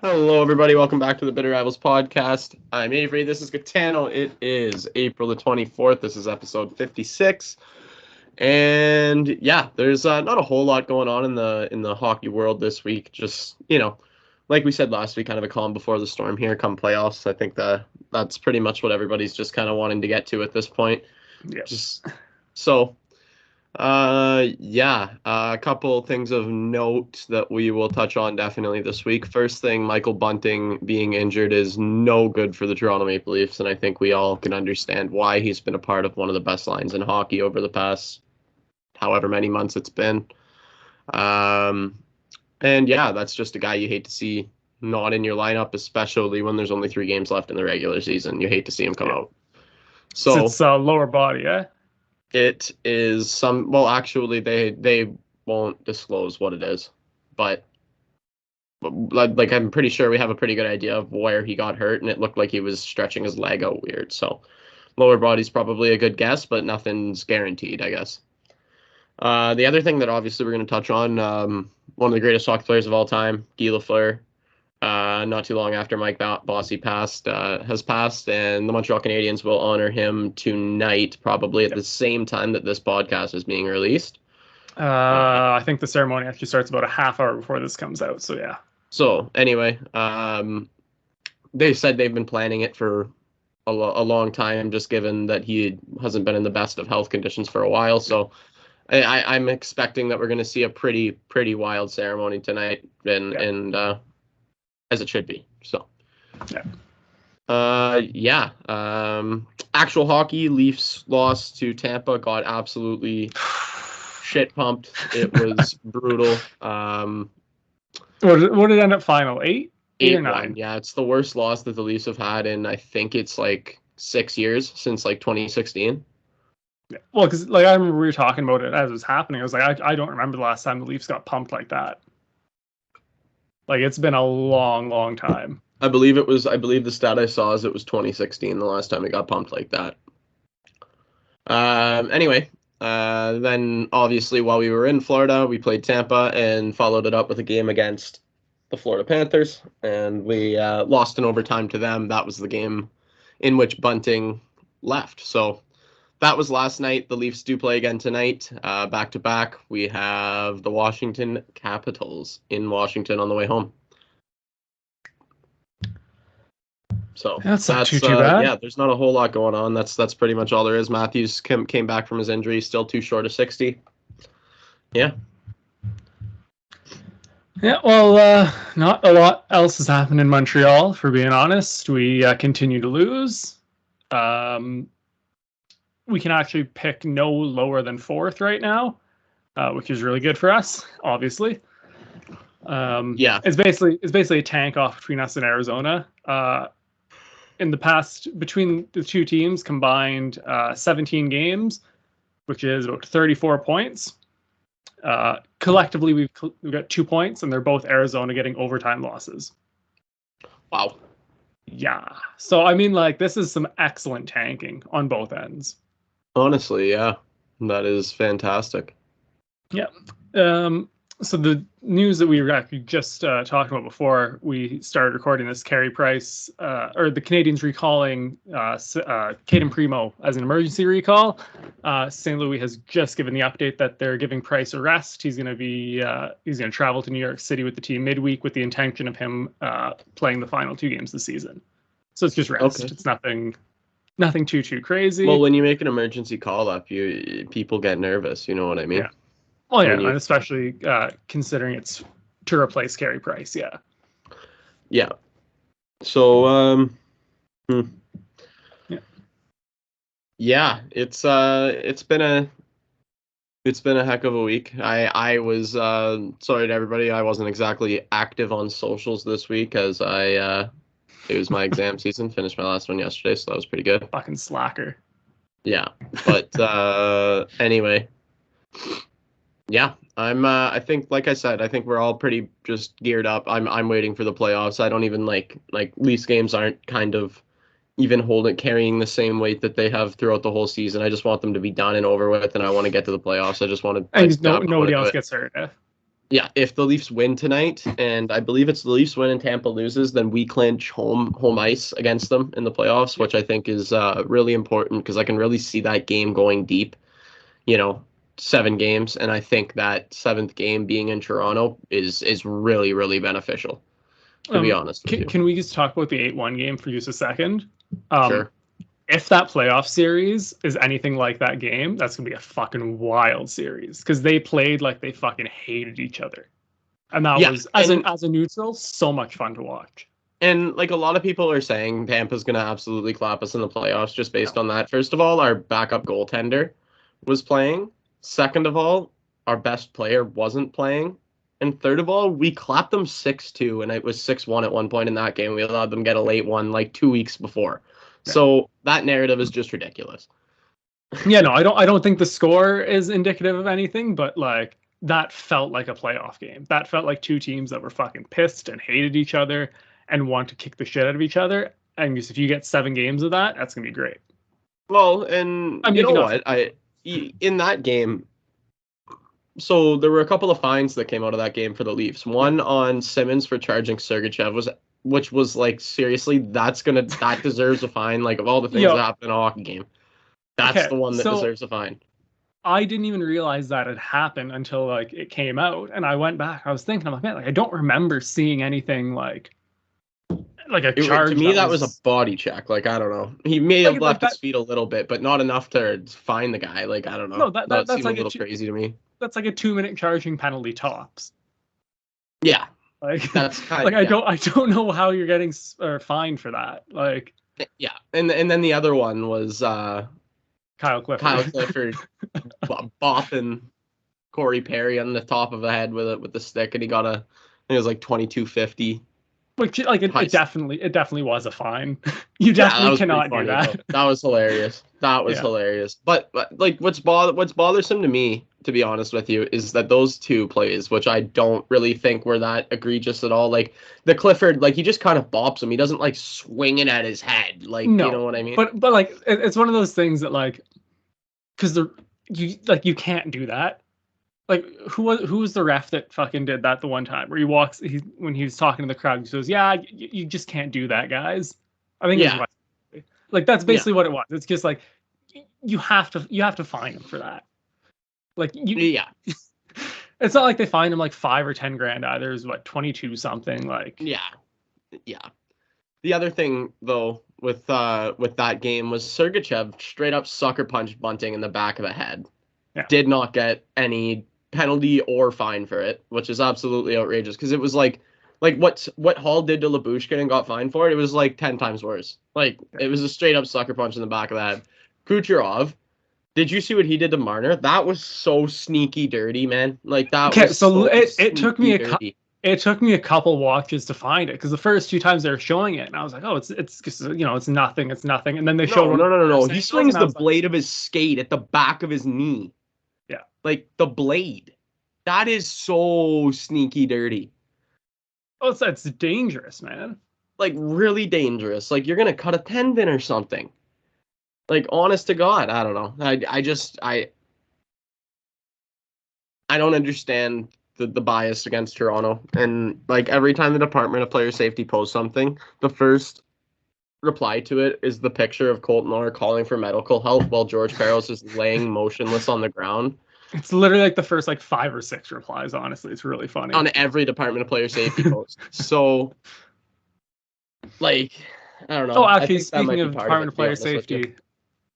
Hello, everybody. Welcome back to the Bitter Rivals podcast. I'm Avery. This is Gitano. It is April the 24th. This is episode 56. And yeah, there's not a whole lot going on in the hockey world this week. Just, like we said last week, kind of a calm before the storm here come playoffs. I think that's pretty much what everybody's just kind of wanting to get to at this point. Yeah. Just so a couple things of note that we will touch on definitely this week. First thing, Michael Bunting being injured is no good for the Toronto Maple Leafs, and I think we all can understand why. He's been a part of one of the best lines in hockey over the past however many months it's been. And yeah, that's just a guy you hate to see not in your lineup, especially when there's only 3 games left in the regular season. You hate to see him come out. So it's lower body, eh? It is actually they won't disclose what it is, but like I'm pretty sure we have a pretty good idea of where he got hurt, and it looked like he was stretching his leg out weird. So lower body's probably a good guess, but nothing's guaranteed, I guess. The other thing that obviously we're going to touch on, one of the greatest hockey players of all time, Guy Lafleur, not too long after Mike Bossy has passed, and the Montreal Canadiens will honor him tonight, probably at the same time that this podcast is being released. I think the ceremony actually starts about a half hour before this comes out, so yeah. So anyway, they said they've been planning it for a long time, just given that he hasn't been in the best of health conditions for a while. So I'm expecting that we're going to see a pretty wild ceremony tonight, and as it should be. So, actual hockey, Leafs lost to Tampa, got absolutely shit pumped. It was brutal. What did it end up final? 8 or 9? Yeah, it's the worst loss that the Leafs have had in, I think it's like 6 years, since like 2016. Yeah. Well, because like I remember we were talking about it as it was happening. I was like, I don't remember the last time the Leafs got pumped like that. Like, it's been a long time. I believe the stat I saw is it was 2016 the last time it got pumped like that. Anyway, then obviously while we were in Florida, we played Tampa and followed it up with a game against the Florida Panthers, and we lost in overtime to them. That was the game in which Bunting left. So that was last night. The Leafs do play again tonight, back to back. We have the Washington Capitals in Washington on the way home. So that's not too bad. Yeah, there's not a whole lot going on. That's pretty much all there is. Matthews came back from his injury, still too short of 60. Yeah. Yeah, well, not a lot else has happened in Montreal, for being honest. We continue to lose. We can actually pick no lower than 4th right now, which is really good for us, obviously. It's basically a tank off between us and Arizona. In the past, between the two teams combined 17 games, which is about 34 points. Collectively, we've got 2 points, and they're both Arizona getting overtime losses. Wow. Yeah. So, I mean, like, this is some excellent tanking on both ends. Honestly, yeah. That is fantastic. Yeah. So the news that we were actually just talking about before we started recording this, Carey Price, or the Canadiens recalling Caden Primo as an emergency recall. St. Louis has just given the update that they're giving Price a rest. He's going to travel to New York City with the team midweek with the intention of him playing the final 2 games this season. So it's just rest. Okay. It's nothing too crazy. Well, when you make an emergency call up, people get nervous. You know what I mean? Yeah. Well, yeah, and especially considering it's to replace Carey Price, yeah. Yeah. So, yeah, it's been a heck of a week. I was sorry to everybody, I wasn't exactly active on socials this week as it was my exam season. Finished my last one yesterday, so that was pretty good. Fucking slacker. Yeah, but anyway. Yeah, I think, like I said, I think we're all pretty just geared up. I'm waiting for the playoffs. I don't even like Leafs games aren't kind of even carrying the same weight that they have throughout the whole season. I just want them to be done and over with, and I want to get to the playoffs. I just want to. And nobody else gets hurt. Yeah, if the Leafs win tonight, and I believe it's the Leafs win and Tampa loses, then we clinch home ice against them in the playoffs, which I think is really important because I can really see that game going deep. 7 games, and I think that 7th game being in Toronto is really, really beneficial, to be honest with you. Can we just talk about the 8-1 game for just a second? Sure. If that playoff series is anything like that game, that's going to be a fucking wild series because they played like they fucking hated each other. And that was, as a neutral, so much fun to watch. And like a lot of people are saying Tampa's going to absolutely clap us in the playoffs just based on that. First of all, our backup goaltender was playing. Second of all, our best player wasn't playing. And third of all, we clapped them 6-2, and it was 6-1 at one point in that game. We allowed them get a late one like 2 weeks before. Yeah. So that narrative is just ridiculous. Yeah, no, I don't think the score is indicative of anything, but like that felt like a playoff game. That felt like two teams that were fucking pissed and hated each other and want to kick the shit out of each other. And if you get 7 games of that, that's gonna be great. Well, and you know what? In that game, so there were a couple of fines that came out of that game for the Leafs. One on Simmons for charging Sergachev which was like, seriously, that deserves a fine. Like, of all the things that happen in a hockey game, that's the one that deserves a fine. I didn't even realize that had happened until like it came out, and I went back. I was thinking, I'm like, man, like I don't remember seeing anything like a charge. To me, that was a body check. Like, I don't know. He may have left his feet a little bit, but not enough to fine the guy. Like, I don't know. No, that seemed like a little crazy to me. That's like a 2-minute charging penalty tops. Yeah, like that's kind of, like I don't know how you're getting fined for that. Like, yeah, and then the other one was Kyle Clifford bopping Corey Perry on the top of the head with the stick, and he got it was like $22.50. Which like it definitely was a fine. You definitely cannot do that. Though. That was hilarious. That was hilarious. But like what's bothersome to me, to be honest with you, is that those two plays, which I don't really think were that egregious at all. Like the Clifford, like he just kind of bops him. He doesn't like swing it at his head. Like, no, you know what I mean? But like it's one of those things that like, because you can't do that. Like who was the ref that fucking did that the one time where when he was talking to the crowd, he says, "Yeah, you just can't do that, guys." I think it was like that's basically what it was. It's just like you have to fine him for that. Like it's not like they fined him like 5 or 10 grand either. It was 22 something. Like yeah. The other thing though with that game was Sergachev straight up sucker punched Bunting in the back of the head. Yeah. Did not get any penalty or fine for it, which is absolutely outrageous because it was like what Hall did to Labushkin and got fined for it. It was like 10 times worse. Like it was a straight up sucker punch in the back of the head. Kucherov, did you see what he did to Marner? That was so sneaky dirty, man. Like that. Okay, so it took me it took me a couple watches to find it because the first 2 times they were showing it, and I was like, oh, it's just, it's nothing, and then they showed no. He swings the blade of his skate at the back of his knee. Yeah, like the blade. That is so sneaky dirty. Oh, it's dangerous, man. Like really dangerous. Like you're gonna cut a tendon or something. Like honest to God, I don't know. I don't understand the bias against Toronto. And like every time the Department of Player Safety posts something, the first reply to it is the picture of Colton Orr calling for medical help while George Parros is laying motionless on the ground. It's literally like the first 5 or 6 replies. Honestly, it's really funny on every Department of Player Safety post. So, like, I don't know. Oh, actually, speaking of Department of Player Safety,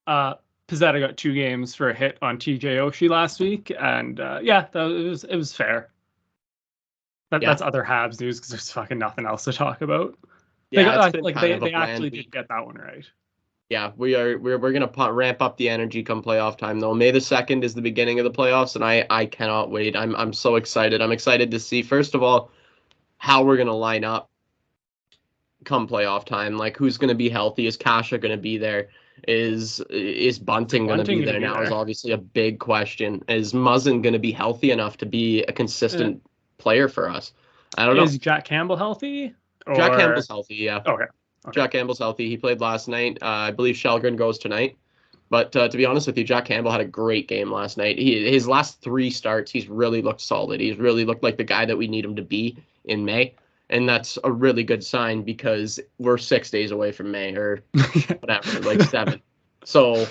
Pizzetta got 2 games for a hit on TJ Oshie last week, and it was fair. That's other Habs news because there's fucking nothing else to talk about. Yeah, they actually did get that one right. Yeah, we're gonna ramp up the energy come playoff time though. May the 2nd is the beginning of the playoffs, and I cannot wait. I'm so excited. I'm excited to see first of all how we're gonna line up come playoff time. Like who's gonna be healthy? Is Kasha gonna be there? Is Bunting gonna be there now? Is obviously a big question. Is Muzzin gonna be healthy enough to be a consistent player for us? I don't know. Is Jack Campbell healthy? Jack Campbell's healthy. Yeah. Okay. Jack Campbell's healthy. He played last night. I believe Shelgren goes tonight. But to be honest with you, Jack Campbell had a great game last night. His last 3 starts, he's really looked solid. He's really looked like the guy that we need him to be in May. And that's a really good sign because we're 6 days away from May or whatever, like 7. So,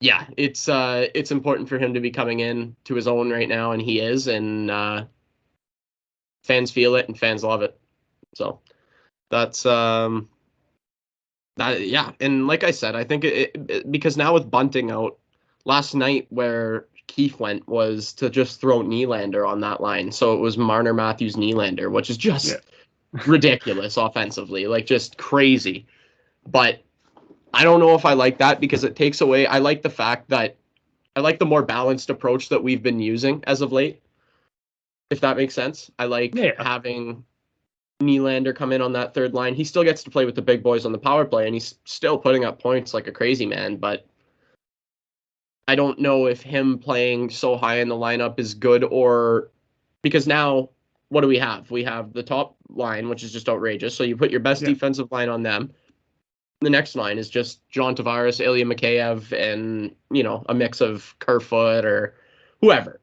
yeah, it's important for him to be coming in to his own right now, and he is. And fans feel it and fans love it. So that's yeah, and like I said, I think because now with Bunting out, last night where Keefe went was to just throw Nylander on that line. So it was Marner, Matthews, Nylander, which is just ridiculous offensively, like just crazy. But I don't know if I like that because it takes away. I like the fact that I like the more balanced approach that we've been using as of late, if that makes sense. I like having Nylander come in on that third line. He still gets to play with the big boys on the power play, and he's still putting up points like a crazy man, but I don't know if him playing so high in the lineup is good, or because now what do we have? We have the top line, which is just outrageous. So you put your best defensive line on them. The next line is just John Tavares, Ilya Mikheyev, and, a mix of Kerfoot or whoever.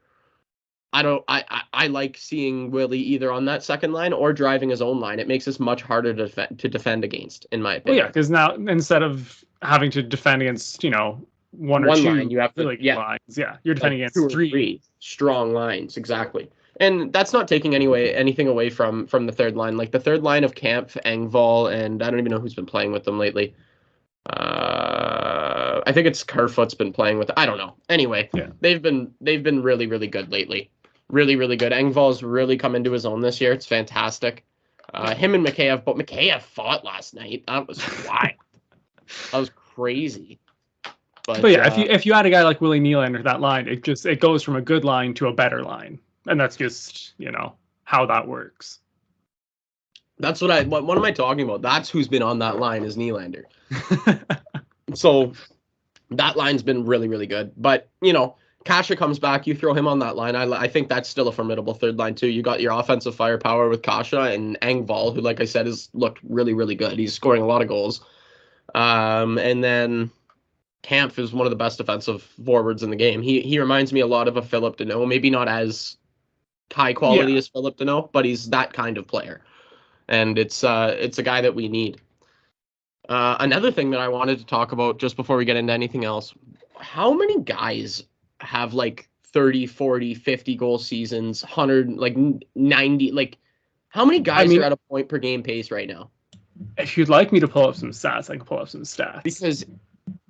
I like seeing Willie either on that second line or driving his own line. It makes us much harder to defend against, in my opinion. Well, yeah, because now instead of having to defend against, one or two line, you have to, lines. Yeah, you're defending against 3 strong lines, exactly. And that's not taking anything away from the third line. Like the third line of Camp, Engvall, and I don't even know who's been playing with them lately. I think it's Kerfoot's been playing with. I don't know. Anyway, they've been really, really good lately. Really, really good. Engvall's really come into his own this year. It's fantastic. Him and Mikheyev, but Mikheyev fought last night. That was wild. That was crazy. But yeah, if you add a guy like Willie Nylander to that line, it goes from a good line to a better line, and that's just how that works. That's what am I talking about? That's who's been on that line is Nylander. So that line's been really, really good. But Kasha comes back, you throw him on that line. I think that's still a formidable third line too. You got your offensive firepower with Kasha and Engvall, who, like I said, has looked really, really good. He's scoring a lot of goals. And then Kampf is one of the best defensive forwards in the game. He reminds me a lot of a Philip Deneau, maybe not as high quality as Philip Deneau, but he's that kind of player. And it's a guy that we need. Another thing that I wanted to talk about just before we get into anything else, how many guys have like 30, 40, 50 goal seasons, 100, like 90, like how many guys are at a point per game pace right now? If you'd like me to pull up some stats, I can pull up some stats. Because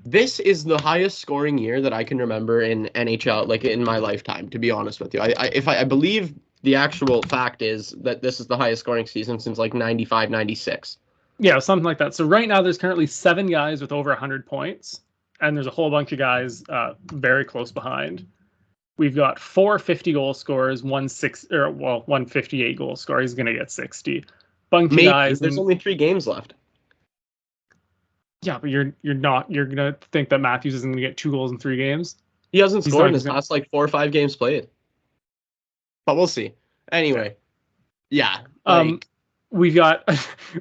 this is the highest scoring year that I can remember in NHL, like in my lifetime, to be honest with you. I believe the actual fact is that this is the highest scoring season since like 95, 96. Yeah, something like that. So right now there's currently 7 guys with over 100 points, and there's a whole bunch of guys very close behind. We've got 4 50-goal scorers, 158 goal scorer. He's going to get 60. Bunch of guys. There's only 3 games left. Yeah, but you're going to think that Matthews isn't going to get 2 goals in 3 games? He hasn't scored in his last like 4 or 5 games played. But we'll see. Anyway, yeah. We've got a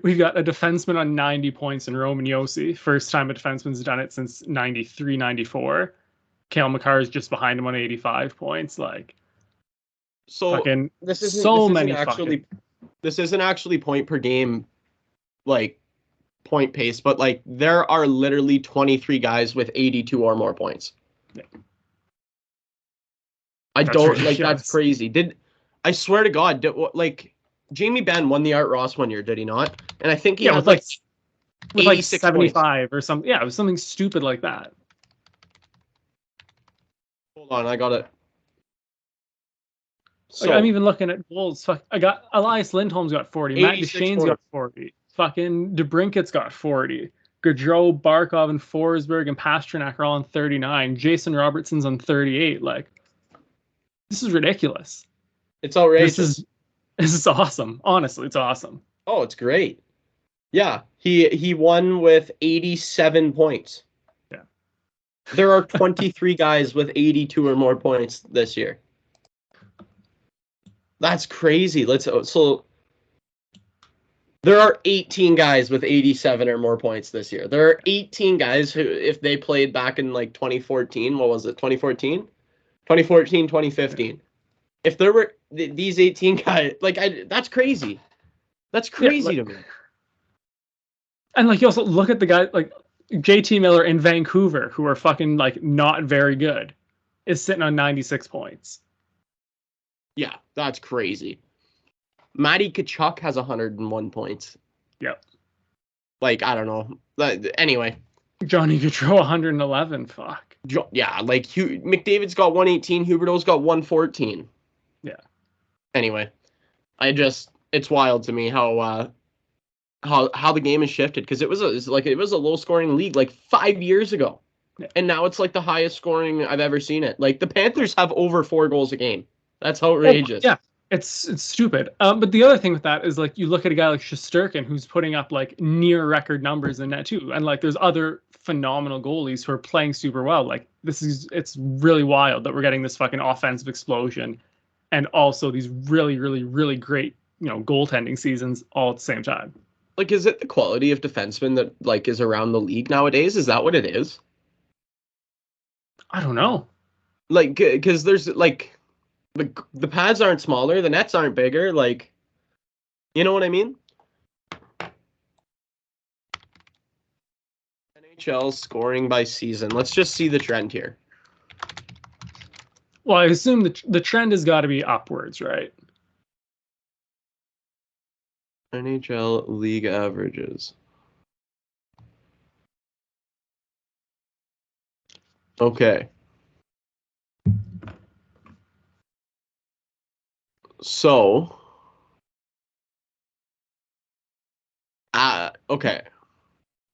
defenseman on 90 points in Roman Josi. First time a defenseman's done it since 93, 94. Cale Makar is just behind him on 85 points. Like, so this isn't actually point per game, like point pace, but like there are literally 23 guys with 82 or more points. Yeah. That's crazy. I swear to God, Jamie Benn won the Art Ross one year, did he not? And I think he had with 75 points. or something. Yeah, it was something stupid like that. Hold on, I got it. So, I'm even looking at goals. I got Elias Lindholm's got 40. Matt Duchene's got 40. Fucking DeBrincat's got 40. Gaudreau, Barkov, and Forsberg and Pasternak are all on 39. Jason Robertson's on 38. Like, this is ridiculous. It's outrageous. This is awesome. Honestly, it's awesome. Oh, it's great. Yeah, he won with 87 points. Yeah. There are 23 guys with 82 or more points this year. That's crazy. There are 18 guys with 87 or more points this year. There are 18 guys who, if they played back in like 2014, what was it, 2014? 2014, 2015. If there were these 18 guys, like, that's crazy. That's crazy to me. And like, you also look at the guy like JT Miller in Vancouver, who are fucking like not very good, is sitting on 96 points. Yeah, that's crazy. Matty Tkachuk has 101 points. Yep. Like, I don't know. Anyway. Johnny Gaudreau 111. Fuck. Yeah, like McDavid's got 118. Huberdeau's got 114. Yeah. Anyway, it's wild to me how the game has shifted, because it was a low scoring league like 5 years ago, and now it's like the highest scoring I've ever seen it. Like the Panthers have over 4 goals a game. That's outrageous. Yeah. It's stupid. But the other thing with that is like you look at a guy like Shesterkin who's putting up like near record numbers in that too, and like there's other phenomenal goalies who are playing super well. Like it's really wild that we're getting this fucking offensive explosion, and also these really really really great goaltending seasons all at the same time. Like, is it the quality of defensemen that like is around the league nowadays? Is that what it is? I don't know. Like, because there's like. The pads aren't smaller, the nets aren't bigger, like, you know what I mean? NHL scoring by season. Let's just see the trend here. Well, I assume the trend has got to be upwards, right? Nhl League Averages. Okay. So, okay.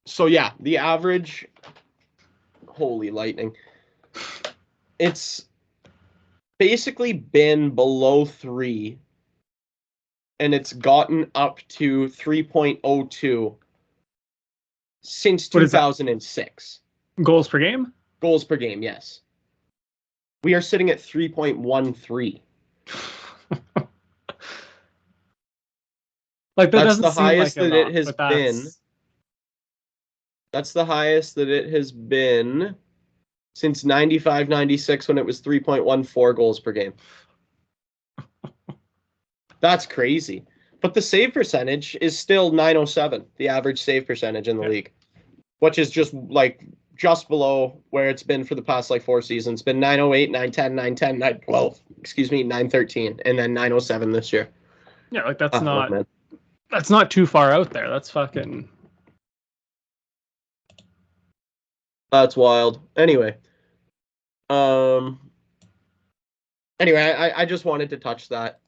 So yeah, the average, holy lightning, it's basically been below 3, and it's gotten up to 3.02 since 2006. Goals per game? Goals per game, yes. We are sitting at 3.13. Like that's the highest like that it has been. That's the highest that it has been since 95-96, when it was 3.14 goals per game. That's crazy. But the save percentage is still 907, the average save percentage in the league, which is just below where it's been for the past 4 seasons. It's been 908, 910, 910, 912, 913, and then 907 this year. Yeah, like that's not too far out there. That's fucking. That's wild. Anyway. I just wanted to touch that.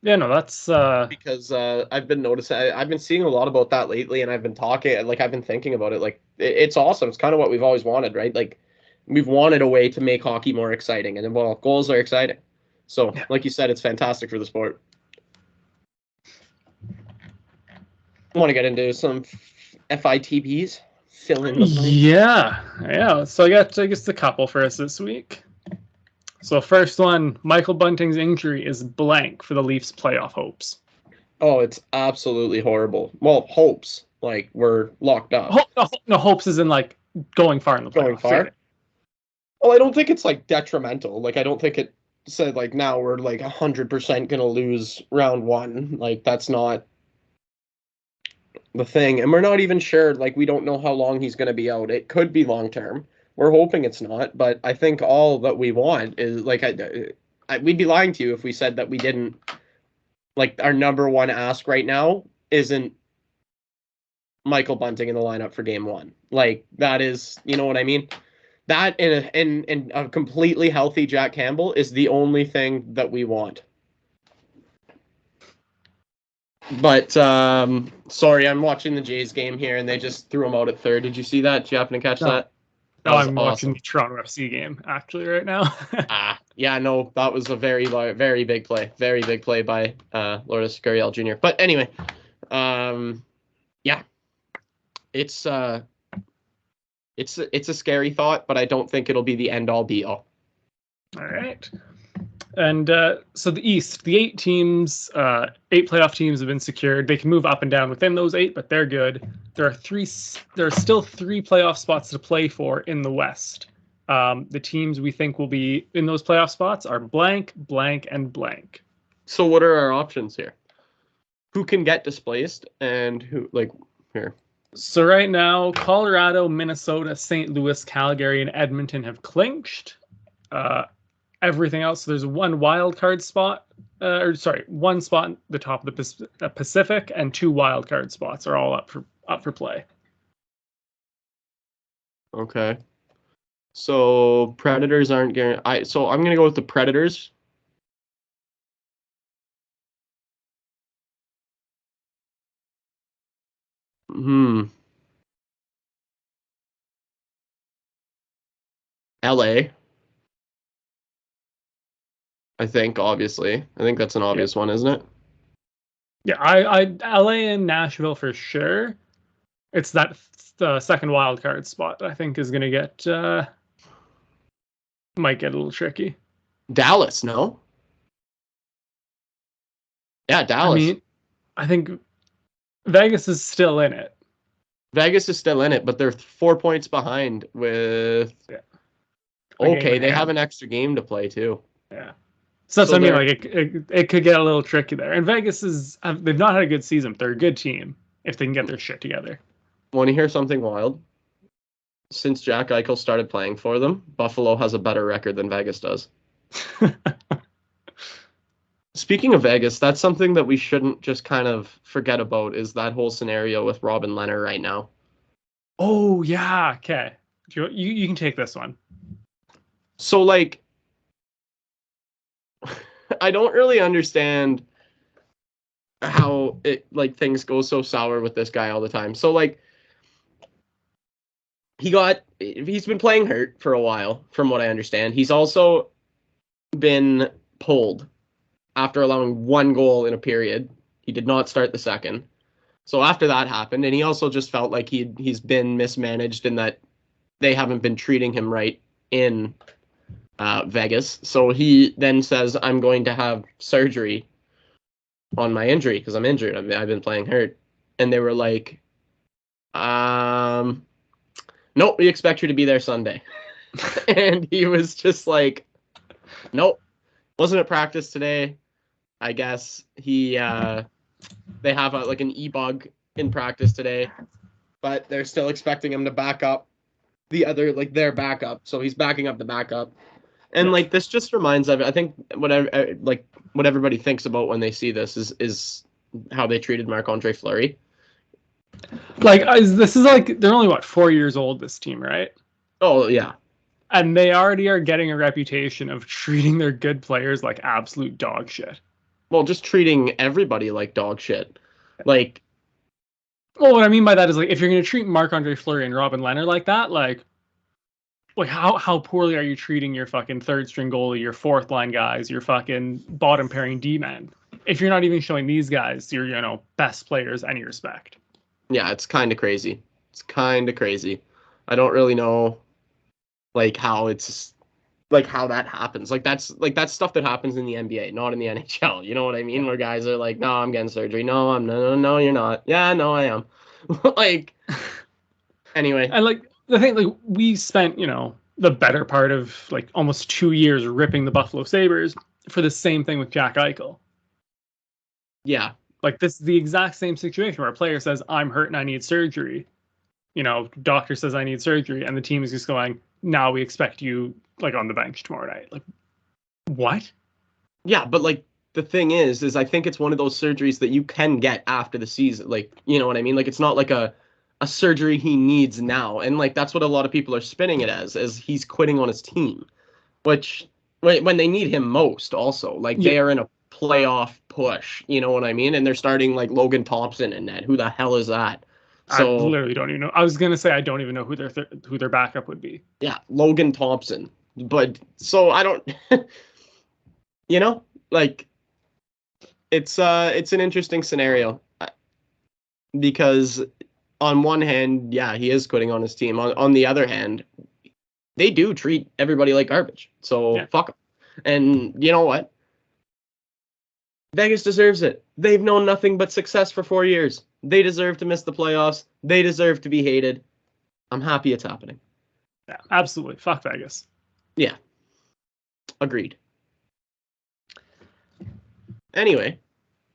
Yeah, no, that's because I've been noticing, I've been seeing a lot about that lately, and I've been thinking about it. Like, it's awesome. It's kind of what we've always wanted, right? Like, we've wanted a way to make hockey more exciting, and well, goals are exciting. So, like you said, it's fantastic for the sport. I want to get into some FITBs. Fill in the blanks. Yeah. So I guess a couple for us this week. So first one, Michael Bunting's injury is blank for the Leafs' playoff hopes. Oh, it's absolutely horrible. Well, hopes, like, we're locked up. No, hopes is in going far in the playoffs. Going far? Right? Well, I don't think it's detrimental. Like, I don't think it said now we're 100% gonna lose round 1. Like, that's not the thing. And we're not even sure. We don't know how long he's gonna be out. It could be long term. We're hoping it's not, but I think all that we want is we'd be lying to you if we said that we didn't. Our number one ask right now isn't Michael Bunting in the lineup for game 1. That is, you know what I mean? That in a completely healthy Jack Campbell is the only thing that we want. But sorry, I'm watching the Jays game here, and they just threw him out at third. Did you see that? Did you happen to catch that? No, I'm watching the Toronto FC game actually right now. Yeah, no, that was a very big play. Very big play by Lourdes Gurriel Jr. But anyway, yeah, it's a scary thought, but I don't think it'll be the end all be all. All right. And so the East, the 8 playoff teams have been secured. They can move up and down within those 8, but they're good. There are still 3 playoff spots to play for in the West. The teams we think will be in those playoff spots are blank, blank, and blank. So what are our options here? Who can get displaced and who, like, here? So right now, Colorado, Minnesota, St. Louis, Calgary, and Edmonton have clinched. Everything else, there's one wild card spot, one spot at the top of the Pacific, and 2 wild card spots are all up for play. Okay. So Predators aren't guaranteed. So I'm gonna go with the Predators. LA. I think, obviously. I think that's an obvious one, isn't it? Yeah, I LA and Nashville for sure. It's that the second wild card spot that I think is gonna get might get a little tricky. Dallas, no? Yeah, Dallas. I mean, I think Vegas is still in it. Vegas is still in it, but they're 4 points behind with. Yeah. Okay, they have an extra game to play too. Yeah, so that's what I mean. Like it could get a little tricky there. And Vegas they've not had a good season. They're a good team if they can get their shit together. Want to hear something wild? Since Jack Eichel started playing for them, Buffalo has a better record than Vegas does. Speaking of Vegas, that's something that we shouldn't just kind of forget about, is that whole scenario with Robin Lehner right now. Oh, yeah. Okay. You can take this one. So, like, I don't really understand how things go so sour with this guy all the time. So, like, he's been playing hurt for a while, from what I understand. He's also been pulled after allowing 1 goal in a period. He did not start the second. So after that happened, and he also just felt like he's been mismanaged in that they haven't been treating him right in Vegas. So he then says, I'm going to have surgery on my injury because I'm injured. I've been playing hurt. And they were like, nope, we expect you to be there Sunday. And he was just like, nope, wasn't at practice today. I guess they have an e-bug in practice today, but they're still expecting him to back up their backup. So he's backing up the backup. And this just reminds of, I think what everybody thinks about when they see this is how they treated Marc-Andre Fleury. This is they're only 4 years old, this team, right? Oh yeah. And they already are getting a reputation of treating their good players like absolute dog shit. Well, just treating everybody like dog shit. Well, what I mean by that is if you're going to treat Marc-Andre Fleury and Robin Lehner like that, how poorly are you treating your fucking third string goalie, your fourth line guys, your fucking bottom pairing D-men? If you're not even showing these guys your best players any respect. Yeah, it's kind of crazy. I don't really know how that happens. That's stuff that happens in the NBA, not in the NHL. You know what I mean? Where guys are like, no, I'm getting surgery. No, no, you're not. Yeah, no, I am. Anyway. And the thing, we spent, the better part of almost 2 years ripping the Buffalo Sabres for the same thing with Jack Eichel. Yeah. This is the exact same situation where a player says, I'm hurt and I need surgery. Doctor says I need surgery, and the team is just going, now we expect you on the bench tomorrow night. What? Yeah, but the thing is I think it's one of those surgeries that you can get after the season. You know what I mean? It's not a surgery he needs now. And that's what a lot of people are spinning it as he's quitting on his team, which when they need him most also, they are in a playoff push, you know what I mean? And they're starting Logan Thompson in net. Who the hell is that? So, I literally don't even know. I was going to say, I don't even know who their backup would be. Yeah, Logan Thompson. But so I don't, it's an interesting scenario because on one hand, yeah, he is quitting on his team. On the other hand, they do treat everybody like garbage. So fuck And you know what? Vegas deserves it. They've known nothing but success for 4 years. They deserve to miss the playoffs. They deserve to be hated. I'm happy it's happening. Yeah, absolutely. Fuck Vegas. Yeah. Agreed. Anyway,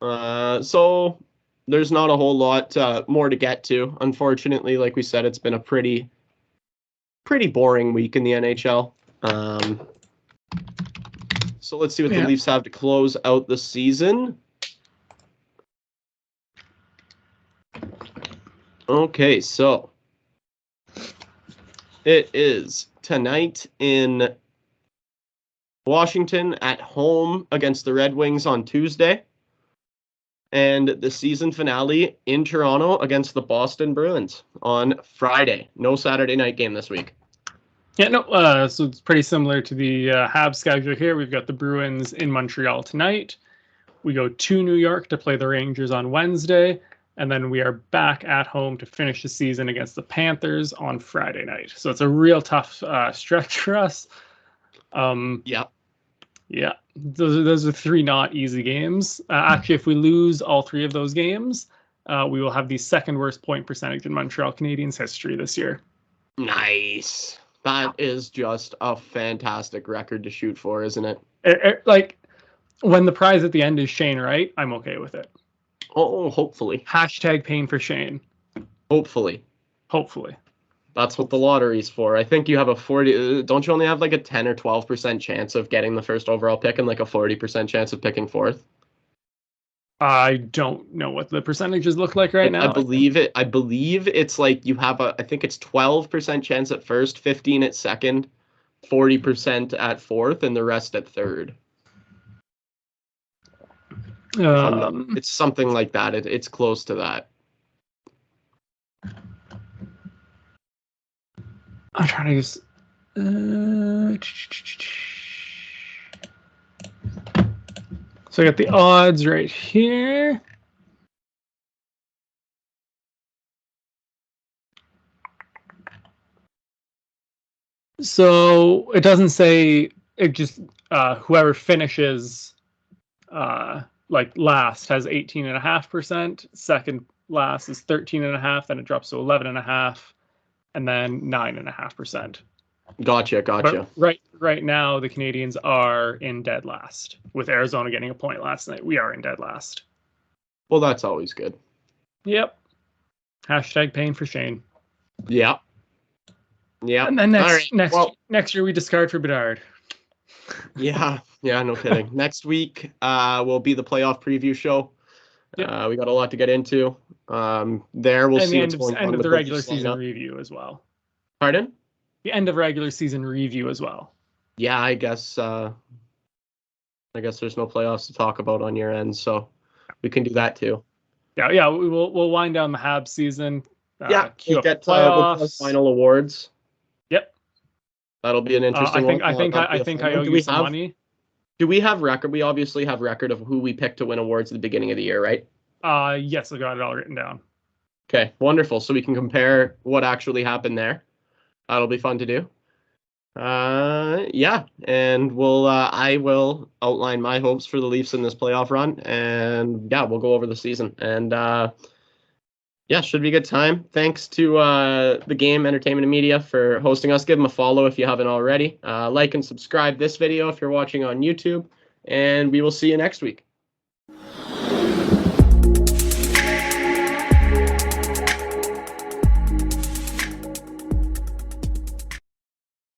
so there's not a whole lot more to get to. Unfortunately, like we said, it's been a pretty boring week in the NHL. So let's see what the Leafs have to close out the season. Okay, so it is tonight in Washington at home against the Red Wings on Tuesday. And the season finale in Toronto against the Boston Bruins on Friday. No Saturday night game this week. Yeah, no, so it's pretty similar to the Habs schedule here. We've got the Bruins in Montreal tonight. We go to New York to play the Rangers on Wednesday. And then we are back at home to finish the season against the Panthers on Friday night. So it's a real tough stretch for us. Yeah, those are 3 not easy games. Actually, if we lose all 3 of those games, we will have the second worst point percentage in Montreal Canadiens history this year. Nice. That is just a fantastic record to shoot for, isn't it? Like, when the prize at the end is Shane Wright, I'm okay with it. Oh, hopefully. Hashtag pain for Shane. Hopefully. That's what the lottery's for. I think you have a 40. Don't you only have like a 10 or 12% chance of getting the first overall pick and like a 40% chance of picking fourth? I don't know what the percentages look like right now. I believe it's like you have I think it's 12% chance at first, 15 at second, 40% at fourth, and the rest at third. It's something like that. It's close to that. I'm trying to use. So I got the odds right here. So it doesn't say, it just whoever finishes like last has 18.5%. Second last is 13.5%. Then it drops to 11.5%, and then 9.5%. Gotcha. But right now, the Canadians are in dead last, with Arizona getting a point last night. We are in dead last. Well, that's always good. Yep. Hashtag pain for Shane. Yep. And then next year we discard for Bedard. Yeah, no kidding. Next week will be the playoff preview show. Yep. We got a lot to get into. There we'll see what's going on. End of the regular season review as well. Pardon? The end of regular season review as well. Yeah, I guess there's no playoffs to talk about on your end, so we can do that too. Yeah, we'll wind down the Habs season. We'll get playoffs, final awards. Yep. That'll be an interesting one. I think I owe you some money. Do we have record? We obviously have record of who we picked to win awards at the beginning of the year, right? Yes, I got it all written down. Okay, wonderful. So we can compare what actually happened there. That'll be fun to do. Yeah, and I will outline my hopes for the Leafs in this playoff run, and yeah, we'll go over the season, and yeah, should be a good time. Thanks to the Game Entertainment and Media for hosting us. Give them a follow if you haven't already. Like and subscribe this video if you're watching on YouTube, and we will see you next week.